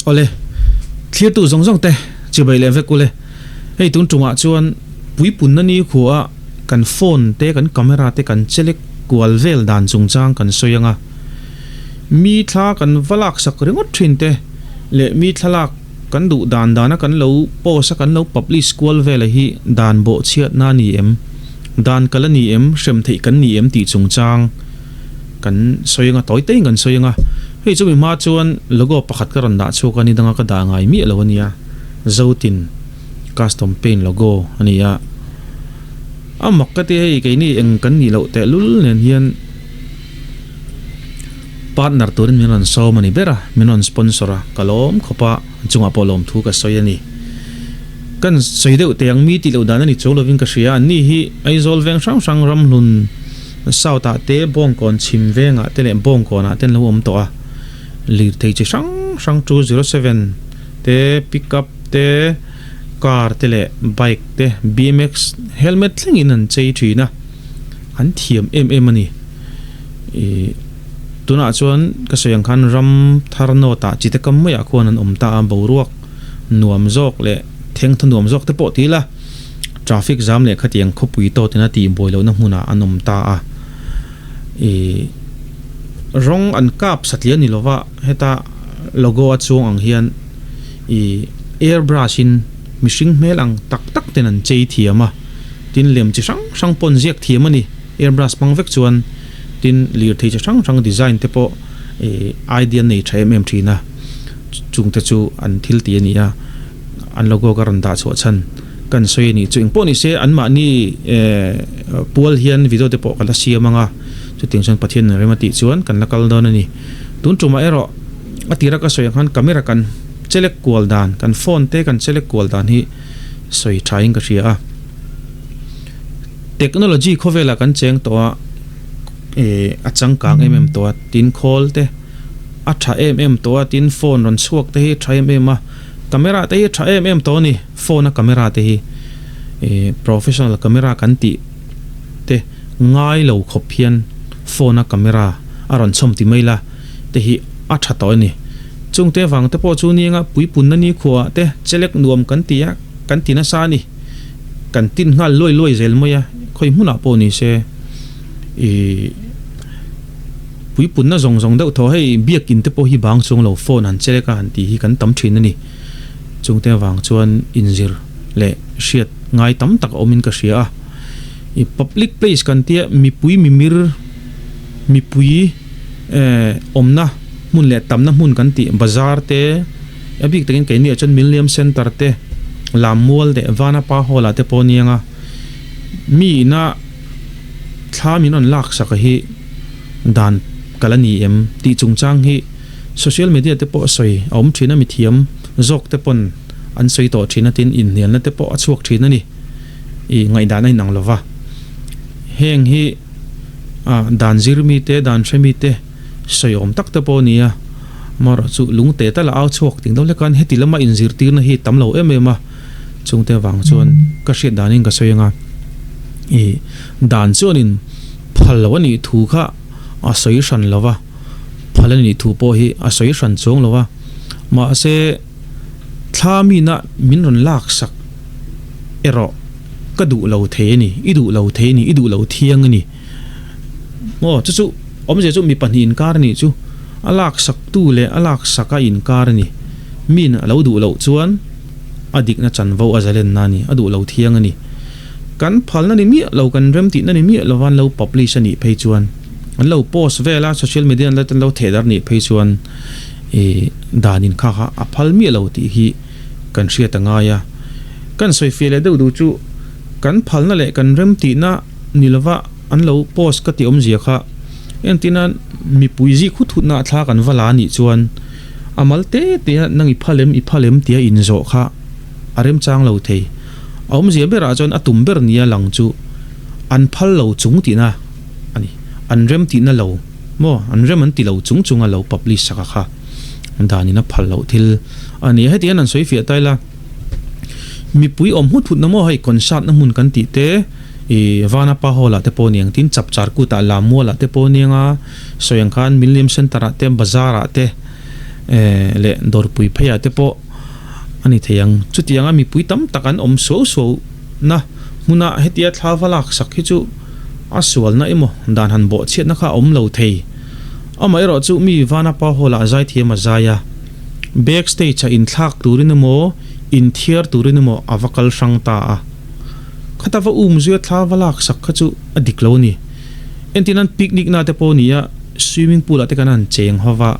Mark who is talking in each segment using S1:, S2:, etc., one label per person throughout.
S1: ole clear tu zong zong te chibai le ve kule hei tun tunga chuan pui pun na ni khuwa kan phone te kan camera te kan chelek kwal vel dan chungchang kan soyanga mi thla kan valak sak ringot thin te le mi thalak kan du dan dana kan lo post kan lo publish kwal vel hi dan bo chiat na ni em dan kalani em shem thei kan ni em ti chungchang kan soyanga toy te kan soyanga hei chumi ma chuan logo pakhat ka ran da chu kan idanga ka da ngai mi lo ania zotin custom paint logo ania amak ka te hei ke ni eng kan ni lo te lul nen hian partner turin minon so mani bera minon sponsora kalom khopa chunga polom thu ka soyani kan soideu te ang mi ti lo dan ani cholovin ka sia ni hi aizol veng sang sang ram lun sauta te bong kon chim venga te le bong kona ten lo om to a li thei chi sang sang 207 te pickup te car te le bike te BMX helmet thlengin an chei thina an thiam em ani e tuna chuan ka soyang khan ram tharno ta chite kam mai a khon an omta a boruak nuam jok le theng thunuam jok te po tila traffic jam le khatiang khopui to tina ti boilo na huna anom ta a e rong an kap satlian ni lova heta logo a chung ang hian e airbrush in mishing mel ang tak tak ten an chei thiama tin lem chi sang sang pon ziak thiama ni airbrush pangvek chuan tin lir thei chi sang sang design te po e idea nei thaim em thina chung te chu an thil ti ania an logo ka ran da chu chan kan soi ni chu ingpo ni se an ma ni pual hian video te po kala siamanga chu tingson pathian remati chuan kan lakal don ani tun tuma ero atira ka soi khan camera kan chelek kwal dan kan phone te kan chelek kwal dan hi soi thaing ka ria technology khovela kan cheng to achang kang to tin call te atha to tin phone ron suak te hi thaim a camera te hi thaim to ni phone a camera te hi professional camera kan ti te ngai lo khophian phone a camera aron chom ti maila te hi atha to ni chungte wang te po chu ni nga pui pun na ni khuwa te chelek nuam kan tia kan tina sa ni kan tin ngal loi zel moya khoi huna po ni se pui pun na zong deuh tho hei biak in te po hi bang chung lo phone han cheleka han ti hi kan tam thin ani chungte wang chuan injir le shiat ngai tam tak omin ka ria i public place kan tia mi pui mi mir mi pui omna mun le tamna mun kan ti bazar te abik takin ke ni achon Millennium Center te lamwal de vana pa hola te ponianga mi na thlamin on lak saka hi dan kalani em ti chungchang hi social media te po soi om thina mi thiam zok te pon an soi to thina tin in nian na te po achuak thina ni i ngai da nai nang lova heng hi dan zirmi te dan themi te soyom tak te po nia mar chu lungte ta la au chuak ting do le kan heti lama injir tir na hi tamlo emema chungte wang chuan ka hriat danin ka soyanga e dan chuanin phalwani thu kha a soi ran lova phalani thu po hi a soi ran chung lova ma se thlami na minron lak sak ero ka du lo the ni idu lo thiang ni mo chu om je chu mi pan in kar ni chu alak sak tu le alak saka in kar ni min alo du lo chuan adik na chan vo azalen nani adu lo thiang ani kan phal na ni mi lo kan rem ti na ni mi lo wan lo publish ani phei chuan an lo post vela social media la tan lo thedar ni phei chuan danin kha a phal mi lo ti hi kan hria tanga ya kan soi fele du chu kan phal na le kan rem ti na nilwa an lo post ka ti om zia kha entina mi puizi khut na thla kan wala ni chuan amalte te nang i phalem tia in zo kha arem chang lo thei om zia bera chon atum ber nia lang chu an phal lo chung ti na ani an rem ti na lo mo an rem an ti lo chung a lo publish saka kha dani na phal lo thil ani hetian an soi fi taila mi pui om hut na mo hai concert na mun kan ti te vana pa hola te poniang tin chapchar ku ta lamola te ponianga soyang khan Millennium Center te bazara te le dor pui phaya te po ani theyang chutianga mi pui tam takan om so na muna hetia thlawalak sakhi chu aswal na emo dan han bo chet na kha om lo thei amai ro chu mi wana pa hola zai thiama zaya backstage a in thak turin mo in thiar turin mo avakal sangta a khatawa zui thlawalak sakha chu adiklo ni entinan picnic na te po nia swimming pool ate kanan cheng hawa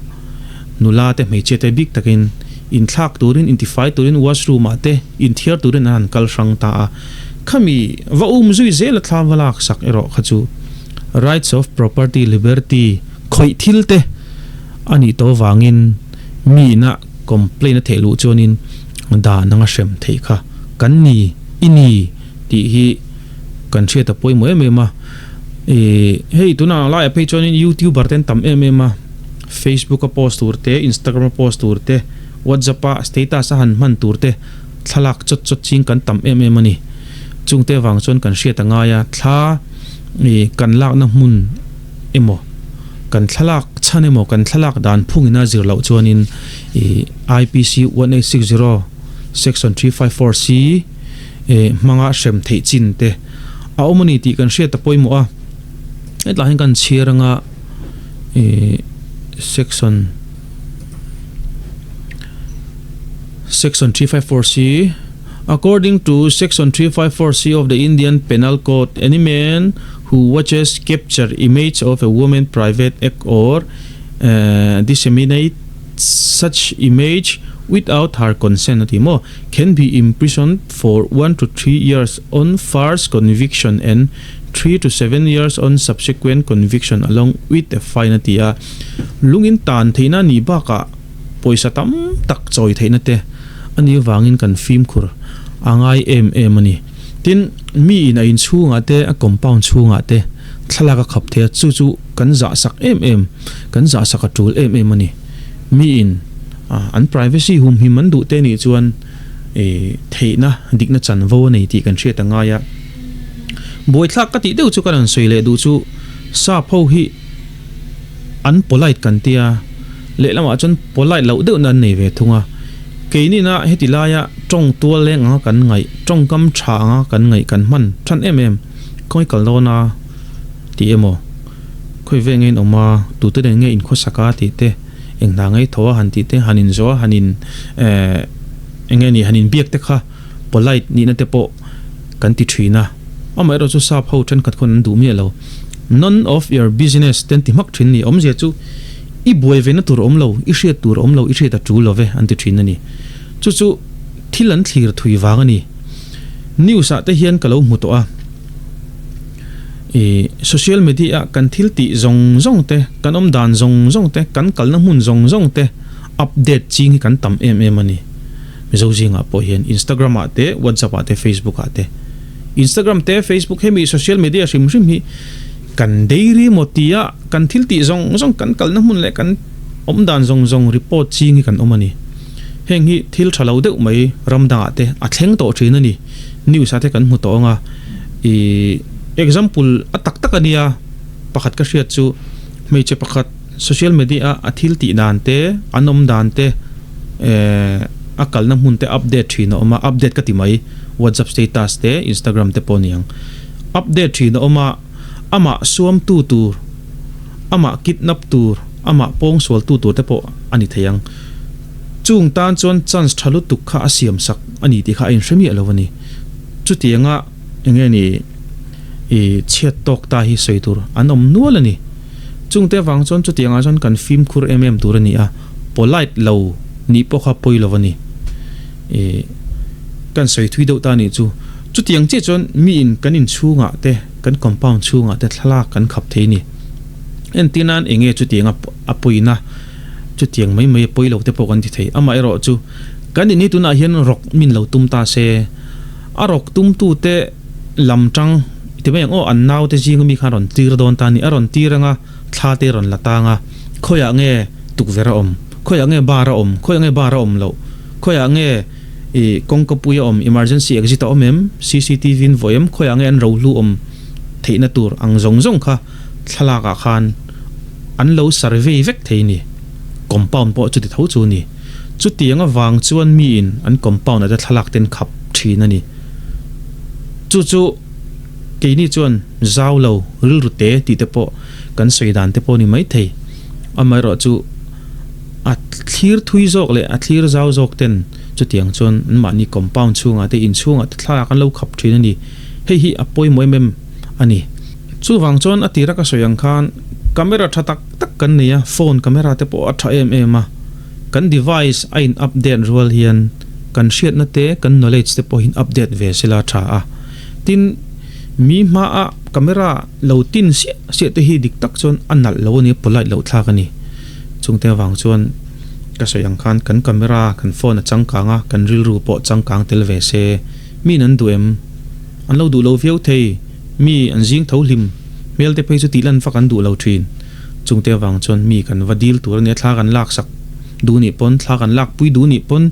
S1: nula te mei che te big takin in thak turin intify turin washroom ate in thiar turin an kal sangta a khami wa zui zel thlawalak sak ero khachu rights of property liberty khoi thilte ani to wangin mi na complain thelu chonin da nanga shem thei kha kan ni ini ti hi kan che ta poi mo ma hey tuna la pe chonin youtube barten tam ma facebook a post urte instagram a post urte whatsapp a status a han man turte thalak chot ching kan tam ma ni chungte wang chon kan hria tanga ya thla kan lak na mun emo kan thalak chane mo kan thalak dan phungina zir lo chuanin IPC 1860 section 354C manga shem thei chin te a omani ti kan hria ta poimo a etla hin kan chiranga section 354C. According to section 354C of the Indian Penal Code, any man who watches, capture image of a woman private act or disseminates such image without her consent can be imprisoned for 1 to 3 years on first conviction and 3 to 7 years on subsequent conviction along with a fine. Lungin tan theina ni ba ka poisa tam tak choi theina te ani wangin kan film khur angai ani tin mi in in chunga te a compound chunga te thlaka khap the chu kan za sak kan za sak atul ani mi in an privacy hum hi man du te ni chuan theina dikna chan vo nei ti kan hriat anga ya boi thlak ka ti deu chu kan soile du chu sa pho hi an polite kan tia le lama chon polite lo deu nan nei ve thunga keini na hetilaya trong tua le nga kan ngai trong kam tha nga kan ngai kan man than koi kalona ti emo khoi ve ngein oma tu te nge in kho saka ti te engna ngai tho han ti te hanin zo hanin engeni hanin biak te kha polite ni na te po kan ti thina amai ro chu sa phau than kat khon du mi lo none of your business ten ti mak thin ni om je chu i boi ve na tur om lo i hriat tur om lo i hriat tu lo ve an ti thin ani chu thilan thlir thui wang ani news a te hian kalo mu to a social media kan thil ti zong te kan om dan zong te kan kal na mun zong te update ching kan tam ani mi zo jinga po hian Instagram ate WhatsApp ate Facebook ate Instagram te Facebook hemi social media sim hi kan dairy motia kan thil ti zong kan kal na mun le kan om dan zong report ching kan omani heng hi thil thalo deuh mai ramda ate a thleng to thin ani news ate kan mu to nga example atak ania pakhat ka hriat chu mei che pakhat social media a thil ti dan te anom dan te akal na mun te update thina oma update ka ti mai WhatsApp status te Instagram te poniang update thina oma ama suam tu tur ama kidnap tur ama pong sol tu tur te po ani theyang chung tan chon chance thalu tuk kha asiam sak ani ti kha in hremi alowani chutianga engeni chet tok ta hi soitur anom nualani chungte wang chon chutianga chon kan film khur turani a polite low ni po kha poi lovani kan soi thui do ta ni chu chutiang che chon mi in kan in chunga te kan compound chunga te thla kan khap theini entinan enge chutianga apuina chutiang mai poi lo te po kan ti thei ama ero chu kan ni tu na hian rok min lo tum ta se a rok tum tu te lamtang ti mai o an naw te jing mi kharon tir don ta ni aron tiranga thla te ron latanga khoya nge tukvera om khoya nge bara om lo khoya nge kongkapuya om emergency exit omem CCTV in voyam khoya nge an rolu om theina tur ang zong kha thlaka khan an lo survey vek theini compound po chu ti tho chu ni chu tiang awang chuan mi in an compound ata thalak ten khap thin ani chu ke ni chuan zau lo ril ru te ti te po kan soidan te po ni mai thei amai ro chu a thlir thui jok le a thlir zau jok ten chu tiang chuan ma ni compound chunga te in chunga te thalak an lo khap thin ani hei hi apoi moi mem ani chu wang chuan atira ka soyang khan camera thatak tak kan nia phone camera te po atha em a kan device ain update rol hian kan shiat na te kan knowledge te po hin update ve sila tha a tin mi ma a camera lo tin se te hi dik tak chon anal lo ni polai lo thla kani chungte wang chuan ka soyang khan kan camera kan phone a changkanga kan ril ru po changkang tel ve se mi nan duem an lo du lo viau thei mi an jing tho lim mel te pe chu ti lan fa kan du lo thin chungte wang chuan mi kan vadil tur ne thla kan lak sak du ni pon thla kan lak pui du ni pon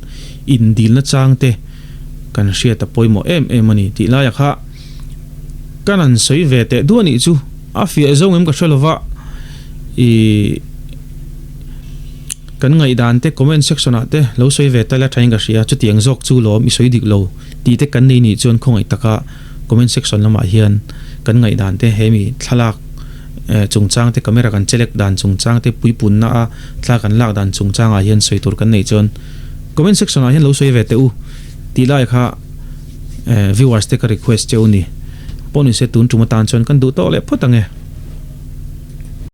S1: in dil na chang te kan hria ta poimo em ani ti la ya kha kanan soi ve te du ani chu a fi zong em ka threlova I kan ngai dan te comment section ate lo soi ve ta la thain ga hria chu tiang jok chu lo mi soi dik lo ti te kan nei ni chon khongai taka comment section lama hian kan ngai dan te hemi thalak chungchang te camera kan chelek dan chungchang te puipun na a thla kan lak dan chungchang a hian soi tur kan nei chon comment section a hian lo soi ve te u ti lai kha viewers te ka request che u ni poni se tun chuma tan chon kan du to le photange